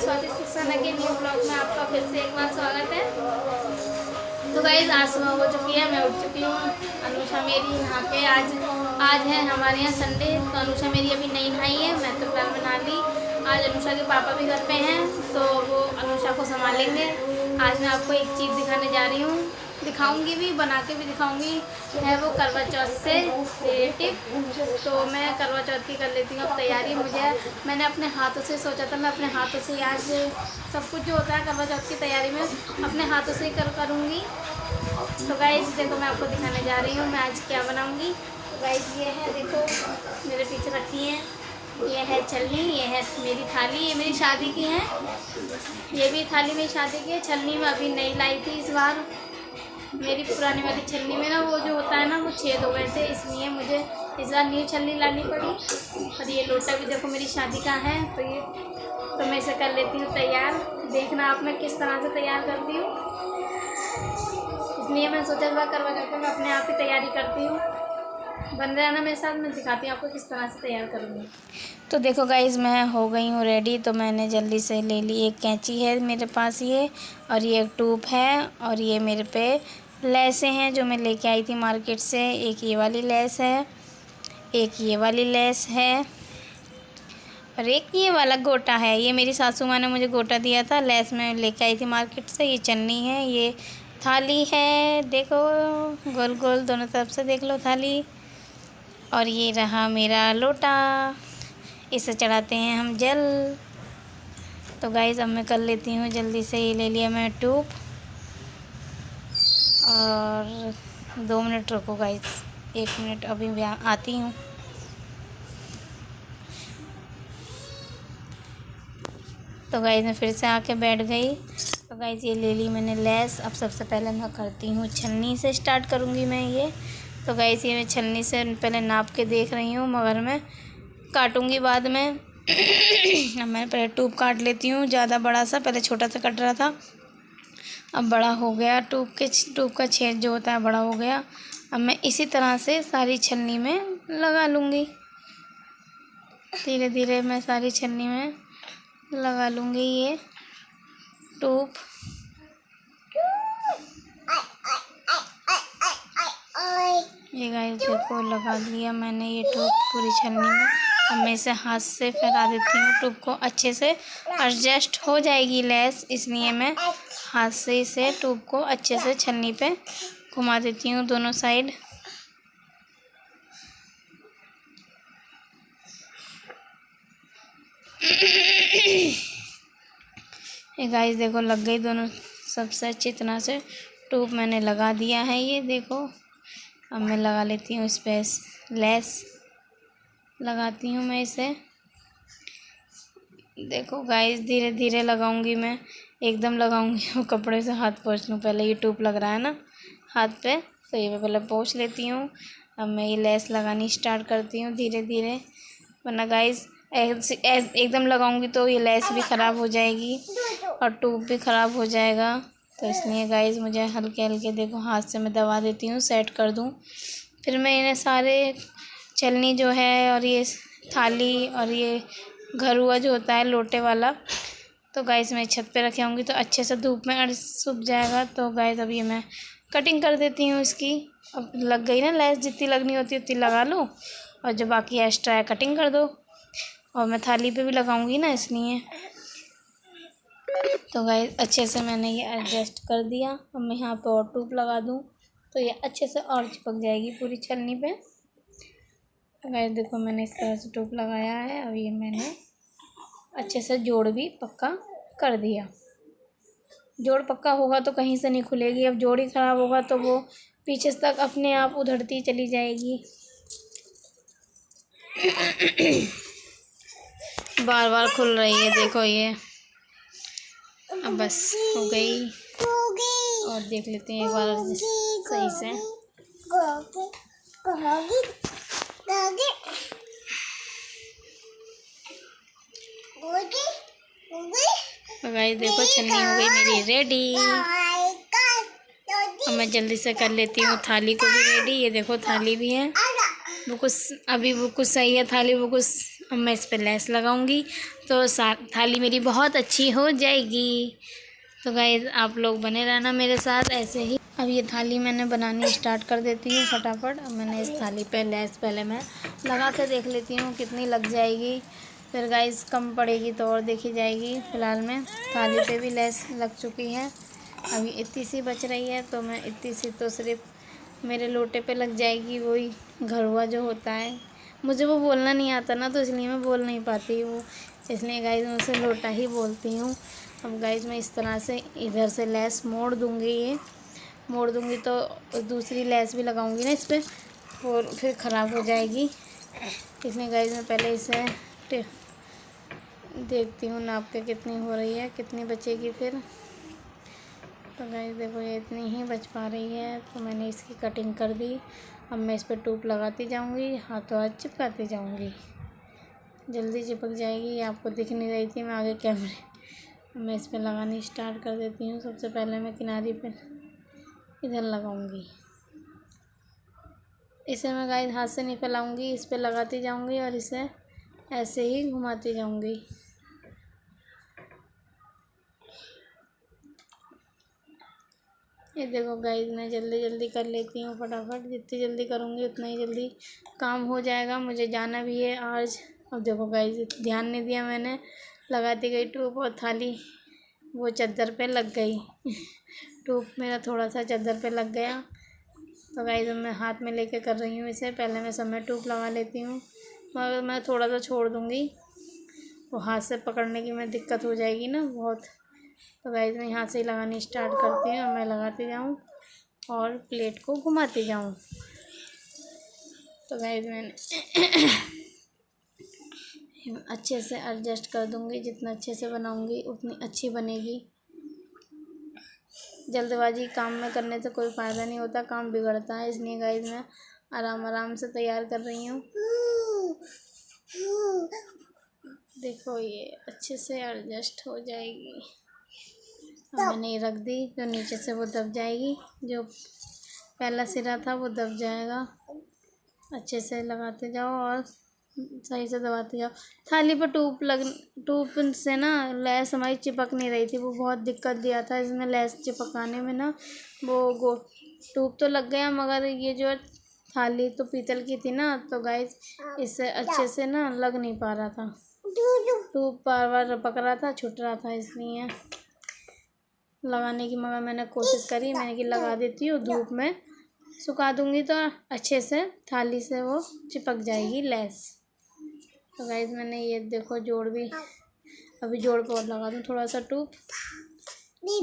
स्वाति किशन के new blog में आपका फिर से एक बार स्वागत है। तो गाइस आज सुबह हो चुकी है, मैं उठ चुकी हूँ। अनुषा मेरी यहाँ पे आज है हमारे यहाँ संडे, तो अनुषा मेरी अभी नहीं नहाई है। मैं तो फिलहाल में नहा ली। आज अनुषा के पापा भी घर पे हैं, तो वो अनुषा को संभालेंगे। आज मैं आपको एक चीज़ दिखाने जा रही हूँ, दिखाऊंगी भी, बना के भी दिखाऊंगी। है वो करवा चौथ से रिलेटिव। तो मैं करवा चौथ की कर लेती हूँ अब तैयारी। मैंने अपने हाथों से सोचा था, मैं अपने हाथों से आज सब कुछ जो होता है करवा चौथ की तैयारी में अपने हाथों से ही करूँगी। तो गाइस देखो, मैं आपको दिखाने जा रही हूँ मैं आज क्या बनाऊँगी। तो गाइस ये है, देखो मेरे पीछे रखी है, ये है छलनी, ये है मेरी थाली, ये मेरी शादी की है। ये भी थाली मेरी शादी की है। छलनी में अभी नहीं लाई थी इस बार। मेरी पुरानी वाली छलनी में ना वो जो होता है ना वो छेद हो गए थे, इसलिए मुझे इस बार न्यू छलनी लानी पड़ी। और ये लोटा भी देखो मेरी शादी का है। तो मैं इसे कर लेती हूँ तैयार। देखना आप मैं किस तरह से तैयार करती हूँ, इसलिए मैं सोचा था करवा चौथ में मैं अपने आप ही तैयारी करती हूँ। बन रहा है ना मेरे साथ, मैं दिखाती हूँ आपको किस तरह से तैयार करूँगी। तो देखो गाइज़, मैं हो गई हूँ रेडी। तो मैंने जल्दी से ले ली, एक कैंची है मेरे पास ये, और ये एक टूप है, और ये मेरे पे लेसें हैं जो मैं लेके आई थी मार्केट से। एक ये वाली लेस है, एक ये वाली लेस है, और एक ये वाला गोटा है। ये मेरी सासू माँ ने मुझे गोटा दिया था, लेस मैं लेके आई थी मार्केट से। ये चन्नी है, ये थाली है, देखो गोल गोल दोनों तरफ से देख लो थाली। और ये रहा मेरा लोटा, इसे चढ़ाते हैं हम जल। तो गाइज़ अब मैं कर लेती हूँ जल्दी से। ये ले लिया मैं ट्यूब, और 2 मिनट रुको गाइज़, 1 मिनट अभी आती हूँ। तो गाइज़ मैं फिर से आके बैठ गई। तो गाइज़ ये ले ली मैंने लेस। अब सबसे पहले मैं करती हूँ छन्नी से स्टार्ट करूँगी मैं ये। तो गाइज़ ये मैं छन्नी से पहले नाप के देख रही हूँ, मगर मैं काटूँगी बाद में। अब मैं पहले ट्यूब काट लेती हूँ, ज़्यादा बड़ा सा, पहले छोटा सा कट रहा था, अब बड़ा हो गया। ट्यूब का छेद जो होता है बड़ा हो गया। अब मैं इसी तरह से सारी छन्नी में लगा लूँगी। धीरे धीरे मैं सारी छन्नी में लगा लूँगी ये ट्यूब। ये गाइस देखो लगा दिया मैंने ये ट्यूब पूरी छन्नी में। अब मैं इसे हाथ से फैला देती हूँ ट्यूब को, अच्छे से एडजस्ट हो जाएगी लेस, इसलिए मैं हाथ से इसे ट्यूब को अच्छे से छन्नी पे घुमा देती हूँ दोनों साइड। ये गाइस देखो लग गई दोनों सबसे अच्छी तरह से ट्यूब मैंने लगा दिया है ये देखो। अब मैं लगा लेती हूँ इस पे लेस, लगाती हूँ मैं इसे। देखो गाइस धीरे धीरे लगाऊंगी मैं, एकदम लगाऊंगी वो कपड़े से हाथ पोंछ लूँ। पहले ये ट्यूब लग रहा है ना हाथ पे, तो ये मैं पहले पोंछ लेती हूँ। अब मैं ये लेस लगानी स्टार्ट करती हूँ धीरे धीरे, वरना गाइस एकदम लगाऊंगी तो ये लेस भी ख़राब हो जाएगी और ट्यूब भी ख़राब हो जाएगा। तो इसलिए गाइस मुझे हल्के हल्के देखो हाथ से मैं दबा देती हूँ, सेट कर दूँ। फिर मैं इन्हें सारे छलनी जो है और ये थाली और ये घरुआ जो होता है लोटे वाला, तो गाइस मैं छत पे रखे होंगी तो अच्छे से धूप में सूख जाएगा। तो गाइस अब ये मैं कटिंग कर देती हूँ इसकी। अब लग गई ना लेस, जितनी लगनी होती है उतनी लगा लो, और जो बाकी एक्स्ट्रा है कटिंग कर दो। और मैं थाली पे भी लगाऊंगी ना इसलिए। तो गाइस अच्छे से मैंने ये एडजस्ट कर दिया। अब मैं यहाँ पे और ट्यूब लगा दूँ तो ये अच्छे से और चिपक जाएगी पूरी छलनी पे। तो गाइस देखो मैंने इस तरह से ट्यूब लगाया है। अब ये मैंने अच्छे से जोड़ भी पक्का कर दिया। जोड़ पक्का होगा तो कहीं से नहीं खुलेगी, अब जोड़ ही ख़राब होगा तो वो पीछे तक अपने आप उधड़ती चली जाएगी। बार बार खुल रही है देखो ये। अब बस हो गई, और देख लेते हैं एक बार सही से। तो गाइस देखो छन्नी हो गई मेरी रेडी। अब मैं जल्दी से कर लेती हूँ थाली को भी रेडी। ये देखो थाली भी है, वो कुछ अभी वो कुछ सही है थाली, वो कुछ अब मैं इस पर लेस लगाऊंगी तो थाली मेरी बहुत अच्छी हो जाएगी। तो गाइस आप लोग बने रहना मेरे साथ ऐसे ही। अब ये थाली मैंने बनानी स्टार्ट कर देती हूँ फटाफट। अब मैंने इस थाली पे लेस पहले मैं लगा के देख लेती हूँ कितनी लग जाएगी, फिर गाइस कम पड़ेगी तो और देखी जाएगी। फ़िलहाल में थाली पे भी लेस लग चुकी है, अभी इतनी सी बच रही है, तो मैं इतनी सी तो सिर्फ मेरे लोटे पे लग जाएगी। वही घरवा जो होता है, मुझे वो बोलना नहीं आता ना, तो इसलिए मैं बोल नहीं पाती हूँ, इसलिए गाइस मैं उसे लोटा ही बोलती हूँ। अब गाइस मैं इस तरह से इधर से लेस मोड़ दूँगी, ये मोड़ दूँगी तो दूसरी लेस भी लगाऊँगी ना इस पर, और फिर ख़राब हो जाएगी। इसलिए गाइस मैं पहले इसे देखती हूँ नाप के कितनी हो रही है, कितनी बचेगी फिर। तो गाइस देखो ये इतनी ही बच पा रही है, तो मैंने इसकी कटिंग कर दी। अब मैं इस पर टूप लगाती जाऊँगी, हाथों हाथ चिपकाती जाऊँगी, जल्दी चिपक जाएगी। ये आपको दिख नहीं रही थी मैं आगे कैमरे। मैं इस पर लगानी स्टार्ट कर देती हूँ। सबसे पहले मैं किनारे पे इधर लगाऊंगी, इसे मैं गाइस हाथ से नहीं फैलाऊंगी, इस पर लगाती जाऊंगी और इसे ऐसे ही घुमाती जाऊंगी। ये देखो गाइस मैं जल्दी जल्दी कर लेती हूँ फटाफट, जितनी जल्दी करूँगी उतना ही जल्दी काम हो जाएगा। मुझे जाना भी है आज। अब देखो गाइस ध्यान नहीं दिया मैंने, लगाती गई टूप और थाली वो चादर पे लग गई। टूप मेरा थोड़ा सा चादर पे लग गया। तो गाइस मैं हाथ में लेके कर रही हूँ इसे, पहले मैं सब में टूप लगा लेती हूँ, मगर मैं थोड़ा सा छोड़ दूँगी, वो हाथ से पकड़ने की मैं दिक्कत हो जाएगी ना बहुत। तो गाइस मैं यहाँ से ही लगानी स्टार्ट करती हूँ, मैं लगाती जाऊँ और प्लेट को घुमाती जाऊँ। तो गाइस मैंने अच्छे से एडजस्ट कर दूँगी, जितना अच्छे से बनाऊँगी उतनी अच्छी बनेगी। जल्दबाजी काम में करने से कोई फ़ायदा नहीं होता, काम बिगड़ता है, इसलिए गाइस मैं आराम आराम से तैयार कर रही हूँ। देखो ये अच्छे से एडजस्ट हो जाएगी। अब मैंने ये रख दी, जो नीचे से वो दब जाएगी, जो पहला सिरा था वो दब जाएगा। अच्छे से लगाते जाओ और सही से दबाते जाओ। थाली पर टूप से ना लेस हमारी चिपक नहीं रही थी, वो बहुत दिक्कत दिया था इसमें लेस चिपकाने में ना। वो टूप तो लग गया, मगर ये जो थाली तो पीतल की थी ना, तो गाइस इससे अच्छे से ना लग नहीं पा रहा था, टूप बार बार रपक रहा था, छूट रहा था, इसलिए लगाने की मगर मैंने कोशिश करी, मैंने कि लगा देती हूँ, धूप में सुखा दूँगी तो अच्छे से थाली से वो चिपक जाएगी लेस। तो गाइस मैंने ये देखो जोड़ भी, अभी जोड़ पर लगा दूँ थोड़ा सा टूप।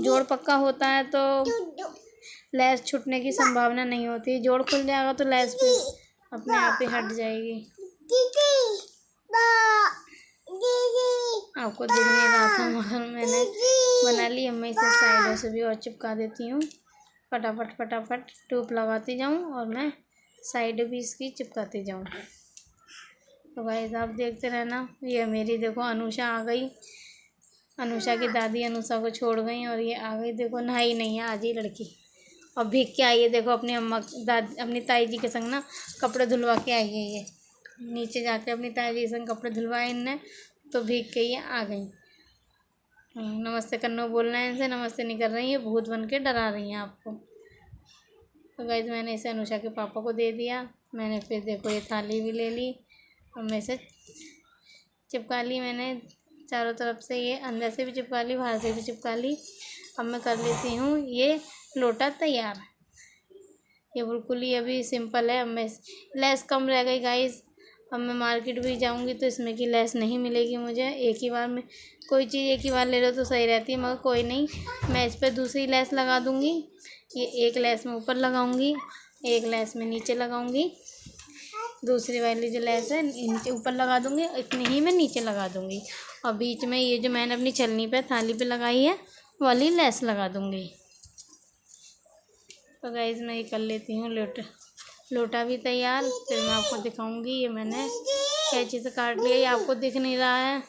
जोड़ पक्का होता है तो लेस छूटने की संभावना नहीं होती, जोड़ खुल जाएगा तो लेस भी अपने आप ही हट जाएगी। आपको दिख नहीं रहा था मगर मैंने बना ली। अब मैं इसे साइडों से भी और चिपका देती हूँ, फटाफट फटाफट टूप लगाती जाऊँ और मैं साइड भी इसकी चिपकाती जाऊँ। तो गाइस आप देखते रहना। ये मेरी देखो अनुषा आ गई, अनुषा की दादी अनुषा को छोड़ गई और ये आ गई। देखो नहाई नहीं है आज ही लड़की, और भीग के आई है। देखो अपनी ताई जी के संग ना कपड़े धुलवा के आई है, ये नीचे जाके अपनी ताई जी के संग कपड़े धुलवाए इनने, तो भीग के ये आ गई। नमस्ते करनो बोलना है इनसे, नमस्ते नहीं कर रही है, भूत बन के डरा रही हैं आपको। तो गाइस मैंने इसे अनुषा के पापा को दे दिया। मैंने फिर देखो ये थाली भी ले ली और मैं इसे चिपका ली, मैंने चारों तरफ से, ये अंदर से भी चिपका ली, बाहर से भी चिपका ली। अब मैं कर लेती हूँ ये लोटा तैयार। ये बिल्कुल ही अभी सिंपल है। अब मैं लेस कम रह गई गाइस, अब मैं मार्केट भी जाऊंगी तो इसमें की लेस नहीं मिलेगी मुझे। एक ही बार में कोई चीज़ एक ही बार ले लो तो सही रहती है, मगर कोई नहीं, मैं इस पर दूसरी लेस लगा दूंगी। ये एक लेस में ऊपर लगाऊंगी, एक लेस में नीचे लगाऊंगी, दूसरी वाली जो लेस है नीचे ऊपर लगा दूंगी, इतनी ही मैं नीचे लगा दूंगी, और बीच में ये जो मैंने अपनी छलनी पे थाली पे लगाई है वाली लेस लगा दूंगी। तो गाइस मैं ये कर लेती हूँ लोटा भी तैयार, फिर मैं आपको दिखाऊंगी। ये मैंने कैंची से काट लिया, ये आपको दिख नहीं रहा है,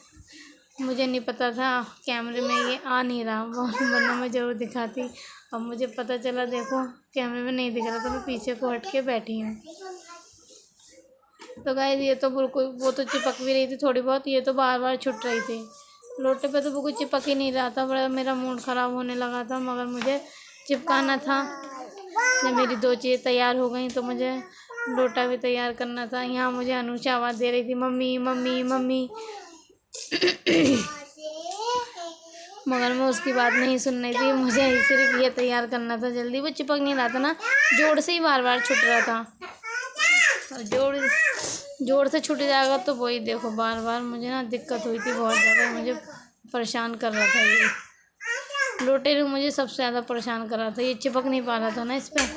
मुझे नहीं पता था कैमरे में ये आ नहीं रहा, वरना मैं ज़रूर दिखाती। अब मुझे पता चला देखो कैमरे में नहीं दिख रहा, तो मैं पीछे को हट के बैठी हूँ। तो गाइस ये तो बिल्कुल, वो तो चिपक भी रही थी थोड़ी बहुत, ये तो बार बार छुट रही थी। लोटे पे तो बिल्कुल चिपक ही नहीं रहा था, बड़ा मेरा मूड ख़राब होने लगा था। मगर मुझे चिपकाना था। जब मेरी 2 चीज़ें तैयार हो गई तो मुझे लोटा भी तैयार करना था। यहाँ मुझे अनुषा आवाज़ दे रही थी, मम्मी मम्मी मम्मी। मगर मैं उसकी बात नहीं सुन रही थी, मुझे सिर्फ ये तैयार करना था जल्दी। वो चिपक नहीं रहा था ना, जोड़ से ही बार बार छूट रहा था। और जोड़ से छूट जाएगा तो वही देखो, बार बार मुझे ना दिक्कत हुई थी बहुत ज़्यादा। मुझे परेशान कर रहा था ये लोटे ने, मुझे सबसे ज़्यादा परेशान कर रहा था। ये चिपक नहीं पा रहा था ना इस पर,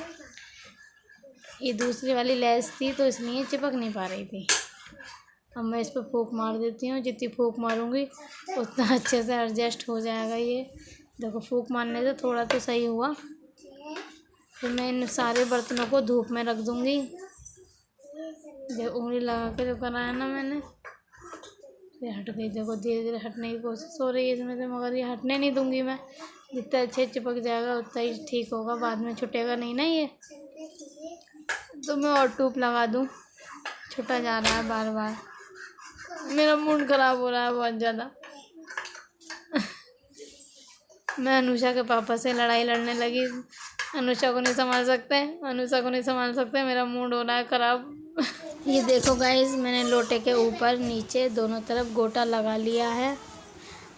ये दूसरी वाली लेस थी तो इसलिए चिपक नहीं पा रही थी। अब मैं इस पर फूंक मार देती हूँ, जितनी फूंक मारूंगी उतना अच्छे से एडजस्ट हो जाएगा। ये देखो फूंक मारने से थोड़ा तो सही हुआ। फिर मैं इन सारे बर्तनों को धूप में रख दूँगी। देखो उंगली लगा के जो कराया ना मैंने, फिर हट गई। देखो धीरे धीरे हटने की कोशिश हो रही है इसमें से, मगर ये हटने नहीं दूँगी मैं। जितना अच्छे चिपक जाएगा उतना ही ठीक होगा, बाद में छुटेगा नहीं ना ये। तो मैं और टूप लगा दूँ, छुटा जा रहा है बार बार। मेरा मूड ख़राब हो रहा है बहुत ज़्यादा। मैं अनुषा के पापा से लड़ाई लड़ने लगी। अनुषा को नहीं संभाल सकते, अनुषा को नहीं संभाल सकते, मेरा मूड हो रहा है ख़राब। ये देखो गाइस, मैंने लोटे के ऊपर नीचे दोनों तरफ गोटा लगा लिया है।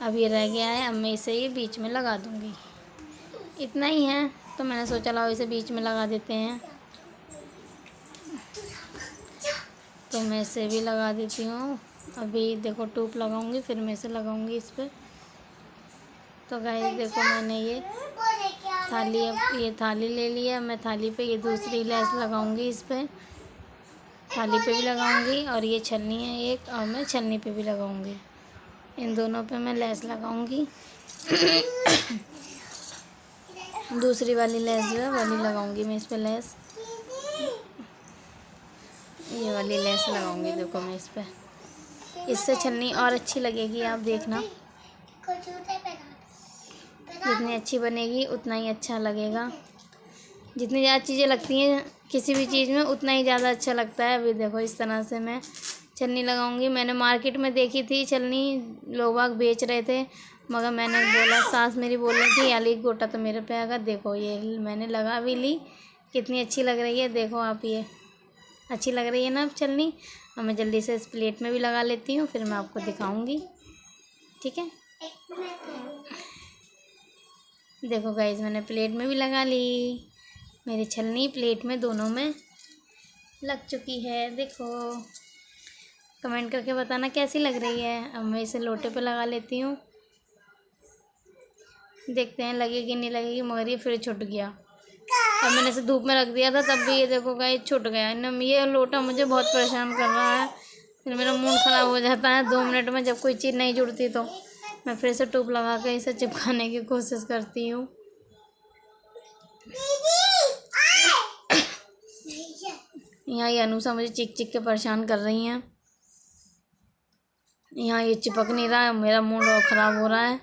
अब ये रह गया है, अब मैं इसे ये बीच में लगा दूँगी। इतना ही है, तो मैंने सोचा लाओ इसे बीच में लगा देते हैं। तो मैं इसे भी लगा देती हूँ। अभी देखो टूप लगाऊंगी, फिर मैं इसे लगाऊंगी इस पर। तो गाइस देखो मैंने ये थाली ले लिया। मैं थाली पे ये दूसरी लेस लगाऊंगी इस पर, थाली पे भी लगाऊंगी। और ये छन्नी है एक, और मैं छन्नी पे भी लगाऊंगी। इन दोनों पे मैं लेस लगाऊंगी। दूसरी वाली लेस जो है वाली लगाऊंगी मैं इस पर लेस, ये वाली लेस लगाऊंगी। देखो मैं इस पर, इससे छन्नी और अच्छी लगेगी, आप देखना। जितनी अच्छी बनेगी उतना ही अच्छा लगेगा। जितनी ज़्यादा चीज़ें लगती हैं किसी भी चीज़ में उतना ही ज़्यादा अच्छा लगता है। अभी देखो इस तरह से मैं छन्नी लगाऊंगी। मैंने मार्केट में देखी थी छन्नी, लोग बाग बेच रहे थे, मगर मैंने बोला, सास मेरी बोल रही थी याली गोटा तो मेरे पे आएगा। देखो ये मैंने लगा भी ली, कितनी अच्छी लग रही है। देखो आप, ये अच्छी लग रही है ना अब छन्नी। और मैं जल्दी से इस प्लेट में भी लगा लेती हूँ, फिर मैं आपको दिखाऊंगी, ठीक है। देखो गाइस, मैंने प्लेट में भी लगा ली। मेरी छन्नी प्लेट में दोनों में लग चुकी है। देखो कमेंट करके बताना कैसी लग रही है। अब मैं इसे लोटे पे लगा लेती हूँ, देखते हैं लगेगी नहीं लगेगी। मगर ये फिर छूट गया। अब मैंने इसे धूप में रख दिया था तब भी ये देखो गाइस छूट गया ना। ये लोटा मुझे बहुत परेशान कर रहा है, फिर मेरा मूड ख़राब हो जाता है 2 मिनट में। जब कोई चीज़ नहीं जुड़ती तो मैं फिर से टूप लगा के इसे चिपकाने की कोशिश करती हूँ। यहाँ ये अनुषा मुझे चिक चिक के परेशान कर रही हैं। यहाँ ये चिपक नहीं रहा है, मेरा मूड और ख़राब हो रहा है।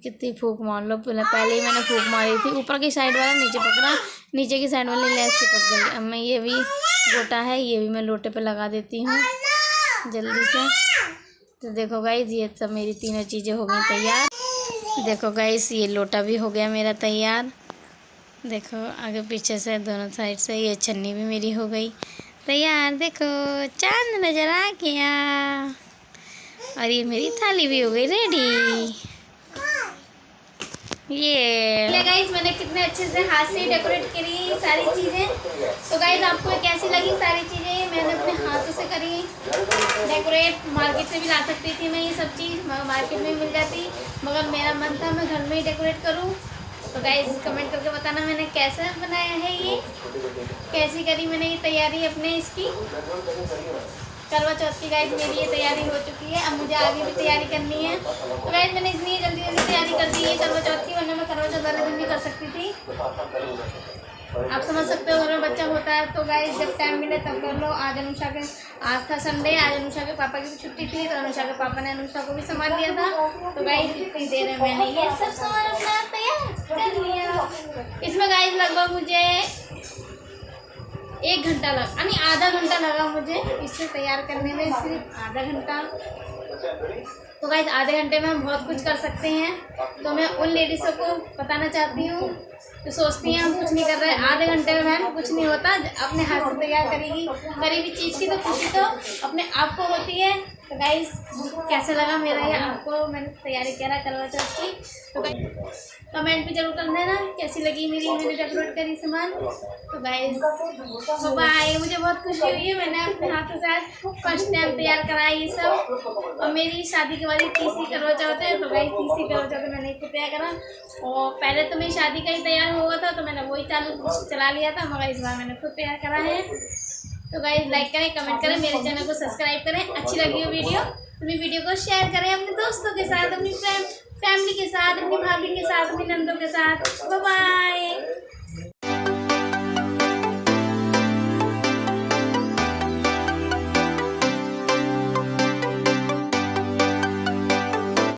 कितनी फूंक मार लो, पहले ही मैंने फूंक मारी थी। ऊपर की साइड वाला नहीं चिपक रहा, नीचे की साइड वाली लेस चिपक गई। अब मैं ये भी गोटा है, ये भी मैं लोटे पे लगा देती हूँ जल्दी से। तो देखो गाइस, ये सब मेरी तीनों चीज़ें हो गई तैयार। देखो गाइस, ये लोटा भी हो गया मेरा तैयार। देखो आगे पीछे से दोनों साइड से। ये छन्नी भी मेरी हो गई तैयार। देखो चांद नज़र आ गया। और ये मेरी थाली भी हो गई रेडी। ये गाइस, मैंने कितने अच्छे से हाथ से डेकोरेट करी सारी चीज़ें। तो गाइस आपको कैसी लगी सारी चीज़ें? मैंने अपने हाथों से करी डेकोरेट। मार्केट से भी ला सकती थी मैं ये सब चीज़, मार्केट में मिल जाती, मगर मेरा मन था मैं घर में ही डेकोरेट करूं। तो गाइस कमेंट करके बताना मैंने कैसा बनाया है, ये कैसी करी मैंने ये तैयारी अपने इसकी। करवा चौथ की गाइस मेरी ये तैयारी हो चुकी है। अब मुझे आगे भी तैयारी करनी है। तो गाइस मैंने इसलिए जल्दी जल्दी तैयारी कर दी है करवा चौथ की, वरना मैं करवा चौथ वाले दिन भी कर सकती थी। आप समझ सकते हो, घर में बच्चा होता है तो गाइस जब टाइम मिले तब कर लो। आज था संडे, आज अनुषा के पापा की भी छुट्टी थी, तो अनुषा के पापा ने अनुषा को भी संभाल लिया था। तो गाइस इतनी देर में मैंने ये सब सामान अपना तैयार कर लिया। इसमें गाइस लगभग मुझे 1 घंटा लगा, यानी आधा घंटा लगा मुझे इसे तैयार करने में, सिर्फ आधा घंटा। तो गाइस आधे घंटे में हम बहुत कुछ कर सकते हैं। तो मैं उन लेडीज़ों को बताना चाहती हूँ जो सोचती हैं हम कुछ नहीं कर रहे, आधे घंटे में बहन कुछ नहीं होता। अपने हाथ से तैयार करेगी करीबी चीज़ की तो खुशी तो अपने आप को होती है। तो गाइस कैसे लगा मेरा ये आपको, मैंने तैयारी करा करवा चौथ की, तो कमेंट भी जरूर कर देना कैसी लगी मैंने डेकोरेट करी सामान। तो गाइस बाय, मुझे बहुत खुशी हुई है, मैंने अपने हाथों से आज फर्स्ट टाइम तैयार कराया ये सब। और मेरी शादी के बाद ही तीसरी करवा चौथ है। तो गाइस तीसरी करवा चौथ मैंने खुद तैयार करा, और पहले तो मेरी शादी का ही तैयार हुआ था तो मैंने वही चला लिया था, मगर इस बार मैंने खुद तैयार करा है। तो गाइस लाइक करें, कमेंट करें, मेरे चैनल को सब्सक्राइब करें। अच्छी लगी हो वीडियो तो मेरी वीडियो को शेयर करें अपने दोस्तों के साथ, अपनी फैमिली के साथ, अपनी भाभी के साथ, अपनी नंदों के साथ। Bye bye.